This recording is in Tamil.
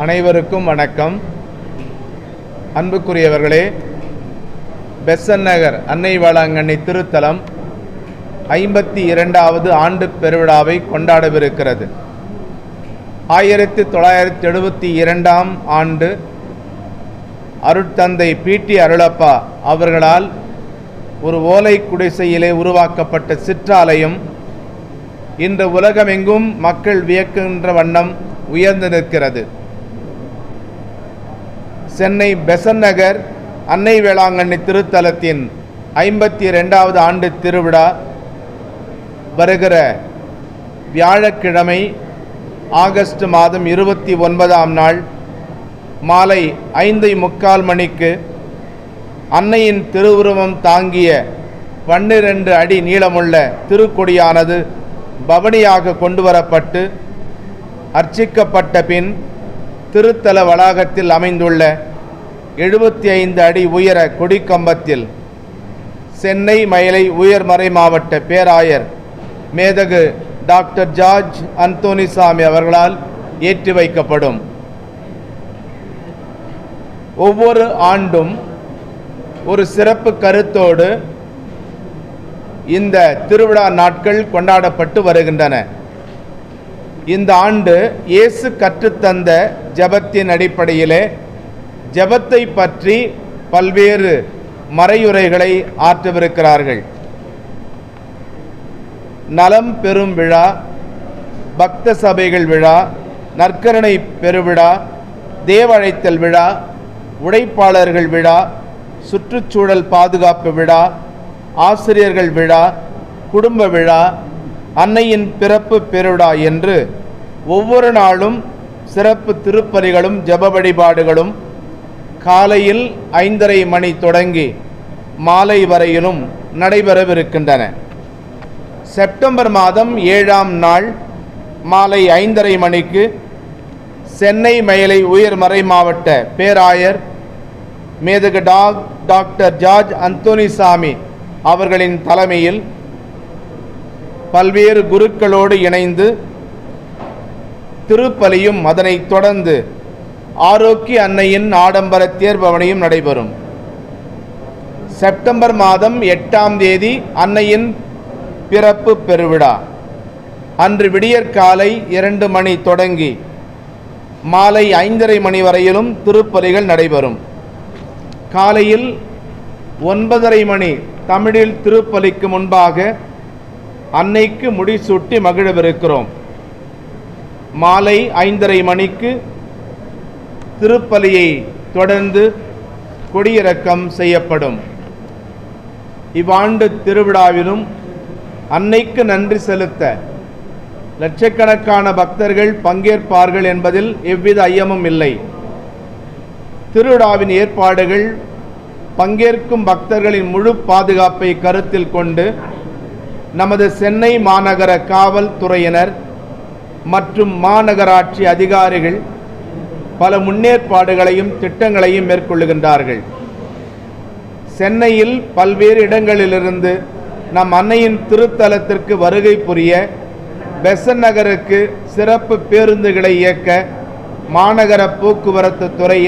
அனைவருக்கும் வணக்கம். அன்புக்குரியவர்களே, பெசன்ட் நகர் அன்னை வேளாங்கண்ணி திருத்தலம் 52வது ஆண்டு பெருவிழாவை கொண்டாடவிருக்கிறது. 1972ஆம் ஆண்டு அருட்தந்தை பி.டி. அருளப்பா அவர்களால் ஒரு ஓலை குடிசையிலே உருவாக்கப்பட்ட சிற்றாலயம் இன்று உலகமெங்கும் மக்கள் வியக்கின்ற வண்ணம் உயர்ந்து நிற்கிறது. சென்னை பெசன்ட் நகர் அன்னை வேளாங்கண்ணி திருத்தலத்தின் 52வது ஆண்டு திருவிழா வருகிற வியாழக்கிழமை ஆகஸ்ட் மாதம் 29ஆம் நாள் மாலை 5:45 மணிக்கு அன்னையின் திருவுருவம் தாங்கிய 12 அடி நீளமுள்ள திருக்கொடியானது பவனியாக கொண்டு வரப்பட்டு அர்ச்சிக்கப்பட்ட பின் திருத்தல வளாகத்தில் அமைந்துள்ள 75 அடி உயர கொடிக்கம்பத்தில் சென்னை மயிலை உயர்மறை மாவட்ட பேராயர் மேதகு டாக்டர் ஜார்ஜ் அந்தோனிசாமி அவர்களால் ஏற்றி வைக்கப்படும். ஒவ்வொரு ஆண்டும் ஒரு சிறப்பு கருத்தோடு இந்த திருவிழா நாட்கள் கொண்டாடப்பட்டு வருகின்றன. இந்த ஆண்டு இயேசு கற்றுத்தந்த ஜெபத்தின் அடிப்படையிலே ஜெபத்தை பற்றி பல்வேறு மறையுரைகளை ஆற்றவிருக்கிறார்கள். நலம் பெறும் விழா, பக்த சபைகள் விழா, நற்கருணை பெருவிழா, தேவழைத்தல் விழா, உழைப்பாளர்கள் விழா, சுற்றுச்சூழல் பாதுகாப்பு விழா, ஆசிரியர்கள் விழா, குடும்ப விழா, அன்னையின் பிறப்பு பெருவிழா என்று ஒவ்வொரு நாளும் சிறப்பு திருப்பலிகளும் ஜெப வழிபாடுகளும் காலையில் 5:30 மணி தொடங்கி மாலை வரையிலும் நடைபெறவிருக்கின்றன. செப்டம்பர் மாதம் 7ஆம் நாள் மாலை 5:30 மணிக்கு சென்னை மயிலை உயர்மறை மாவட்ட பேராயர் மேதகு டாக்டர் ஜார்ஜ் அந்தோனிசாமி அவர்களின் தலைமையில் பல்வேறு குருக்களோடு இணைந்து திருப்பலியும் அதனைத் தொடர்ந்து ஆரோக்கிய அன்னையின் ஆடம்பர தேர்பவனியும் நடைபெறும். செப்டம்பர் மாதம் 8ஆம் தேதி அன்னையின் பிறப்பு பெருவிழா அன்று விடியற்காலை 2 மணி தொடங்கி மாலை 5:30 மணி வரையிலும் திருப்பலிகள் நடைபெறும். காலையில் 9:30 மணி தமிழில் திருப்பலிக்கு முன்பாக அன்னைக்கு முடிசூட்டி மகிழவிருக்கிறோம். மாலை 5:30 மணிக்கு திருப்பலியை தொடர்ந்து கொடியிறக்கம் செய்யப்படும். இவ்வாண்டு திருவிழாவிலும் அன்னைக்கு நன்றி செலுத்த லட்சக்கணக்கான பக்தர்கள் பங்கேற்பார்கள் என்பதில் எவ்வித ஐயமும் இல்லை. திருவிழாவின் ஏற்பாடுகள் பங்கேற்கும் பக்தர்களின் முழு பாதுகாப்பை கருத்தில் கொண்டு நமது சென்னை மாநகர காவல்துறையினர் மற்றும் மாநகராட்சி அதிகாரிகள் பல முன்னேற்பாடுகளையும் திட்டங்களையும் மேற்கொள்ளுகின்றார்கள். சென்னையில் பல்வேறு இடங்களிலிருந்து நம் அன்னையின் திருத்தலத்திற்கு வருகை புரிய பெசன்ட் நகருக்கு சிறப்பு பேருந்துகளை இயக்க மாநகர போக்குவரத்து துறை